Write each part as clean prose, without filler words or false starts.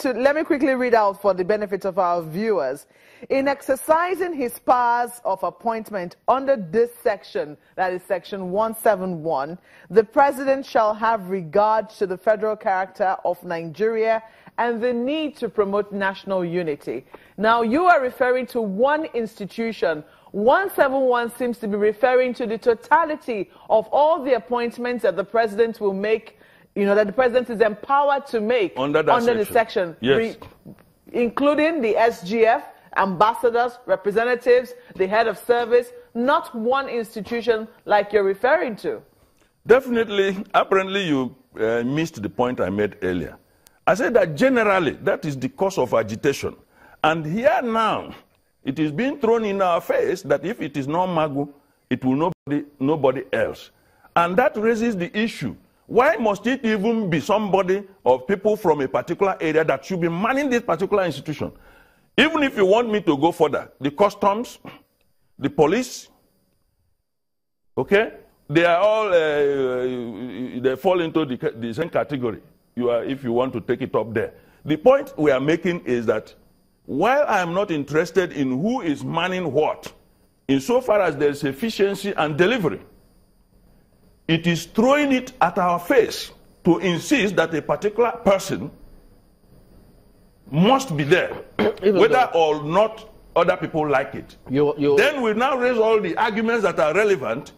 let me quickly read out for the benefit of our viewers. In exercising his powers of appointment under this section, that is section 171, the president shall have regard to the federal character of Nigeria and the need to promote national unity. Now, you are referring to one institution. 171 seems to be referring to the totality of all the appointments that the president will make, that the president is empowered to make under the section. Yes. Including the SGF, ambassadors, representatives, the head of service, not one institution like you're referring to. Definitely, apparently you missed the point I made earlier. I said that generally, that is the cause of agitation. And here now, it is being thrown in our face that if it is not Magu, it will nobody else. And that raises the issue. Why must it even be somebody or people from a particular area that should be manning this particular institution? Even if you want me to go further, the customs, the police, okay, they are all, they fall into the same category. If you want to take it up there. The point we are making is that while I am not interested in who is manning what, insofar as there is efficiency and delivery, it is throwing it at our face to insist that a particular person must be there, whether or not other people like it. Then we now raise all the arguments that are relevant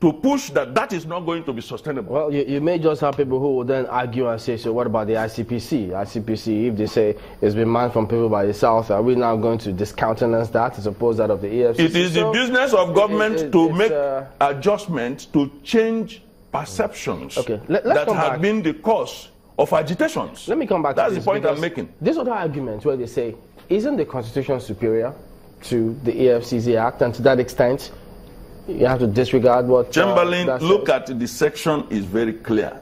to push that is not going to be sustainable. Well, you may just have people who will then argue and say, so what about the ICPC? ICPC, if they say it's been manned from people by the South, are we now going to discountenance that as opposed to that of the EFCC? It is the business of government to make adjustments to change perceptions that have been the cause of agitations. Let me come back to this. That's the point I'm making. This other argument where they say, isn't the Constitution superior to the EFCC Act, and to that extent, you have to disregard what Chamberlain, look at the section is very clear.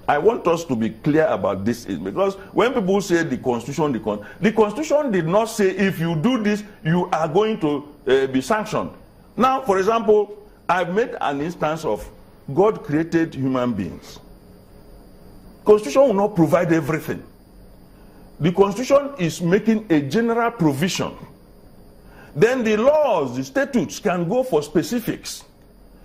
I want us to be clear about this, because when people say the Constitution, the Constitution did not say if you do this, you are going to be sanctioned. Now, for example, I've made an instance of God created human beings. Constitution will not provide everything. The Constitution is making a general provision. Then the laws, the statutes can go for specifics,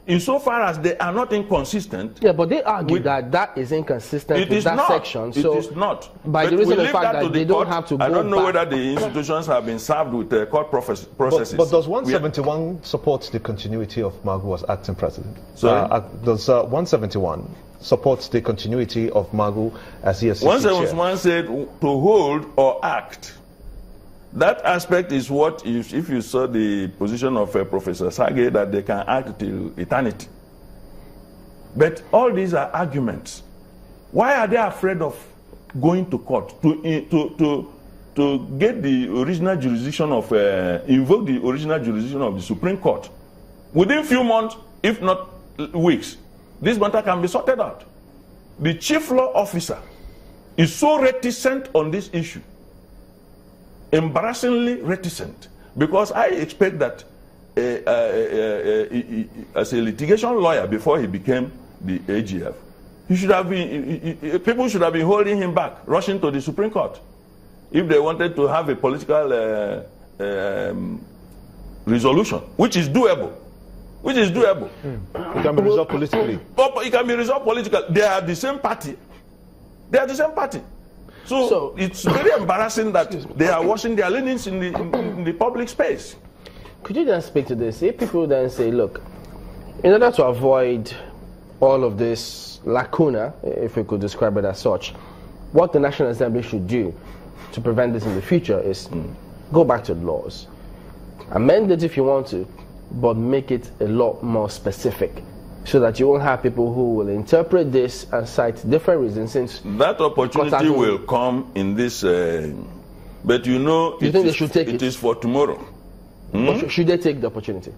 insofar as they are not inconsistent. Yeah, but they argue that is inconsistent with that section. So it is not. By the reason of the fact that they don't have to go I don't know back. whether the institutions have been served with court processes. But does 171 support the continuity of Magu as acting president? Sorry? Does 171 support the continuity of Magu as EFCC chair? 171 said to hold or act. That aspect is what, if you saw the position of Professor Sage, that they can act till eternity. But all these are arguments. Why are they afraid of going to court? To get the original jurisdiction of, invoke the original jurisdiction of the Supreme Court. Within few months, if not weeks, this matter can be sorted out. The chief law officer is so reticent on this issue. Embarrassingly reticent, because I expect that as a litigation lawyer before he became the AGF, he should have been, people should have been holding him back, rushing to the Supreme Court, if they wanted to have a political resolution, which is doable. Which is doable. It can be resolved politically. But it can be resolved politically. They are the same party. They are the same party. So it's very embarrassing that they are washing their linens in the public space. Could you then speak to this? If people then say, look, in order to avoid all of this lacuna, if we could describe it as such, what the National Assembly should do to prevent this in the future is go back to the laws. Amend it if you want to, but make it a lot more specific, so that you won't have people who will interpret this and cite different reasons. Since that opportunity will come in this, but you know, you think they should take it is for tomorrow. Should they take the opportunity?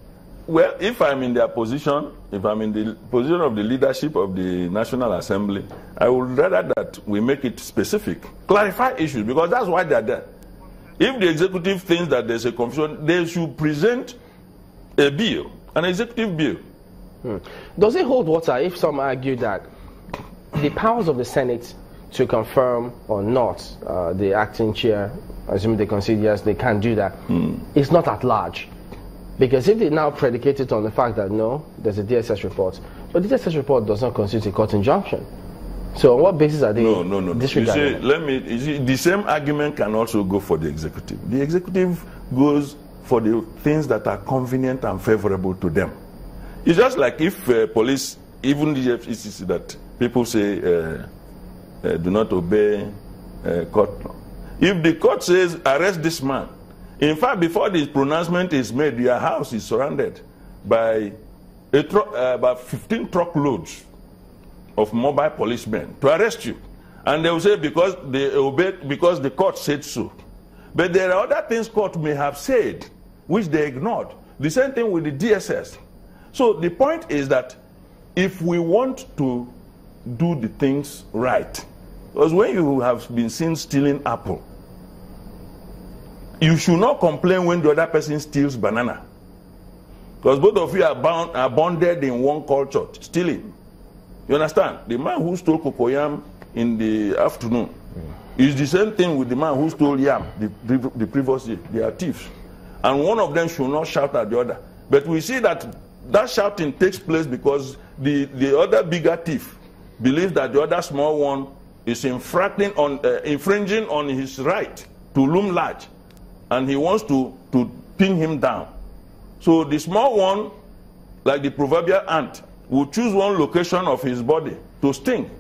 Well, if I'm in their position, if I'm in the position of the leadership of the National Assembly, I would rather that we make it specific, clarify issues, because that's why they're there. If the executive thinks that there's a confusion, they should present a bill, an executive bill. Does it hold water if some argue that the powers of the Senate to confirm or not the acting chair, assuming they concede yes, they can do that, it's not at large. Because if they now predicate it on the fact that no, there's a DSS report, but the DSS report does not constitute a court injunction. So on what basis are they disregarding? You see, the same argument can also go for the executive. The executive goes for the things that are convenient and favorable to them. It's just like if police, even the EFCC, that people say do not obey court law. If the court says arrest this man, in fact, before the pronouncement is made, your house is surrounded by about 15 truckloads of mobile policemen to arrest you. And they will say because they obeyed, because the court said so. But there are other things court may have said, which they ignored. The same thing with the DSS. So the point is that if we want to do the things right, because when you have been seen stealing apple, you should not complain when the other person steals banana. Because both of you are bonded in one culture, stealing. You understand? The man who stole cocoyam in the afternoon is the same thing with the man who stole yam the previous year. They are thieves. And one of them should not shout at the other. But we see that shouting takes place because the other bigger thief believes that the other small one is infringing on his right to loom large. And he wants to pin him down. So the small one, like the proverbial ant, will choose one location of his body to sting.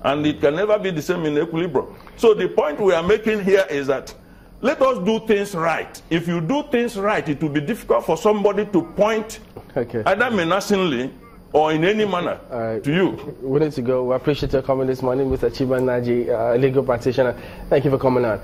And it can never be the same in equilibrium. So the point we are making here is that let us do things right. If you do things right, it will be difficult for somebody to point either menacingly or in any manner to you. We need to go. We appreciate your comment this morning, Mr. Chiba Naji, legal practitioner. Thank you for coming on.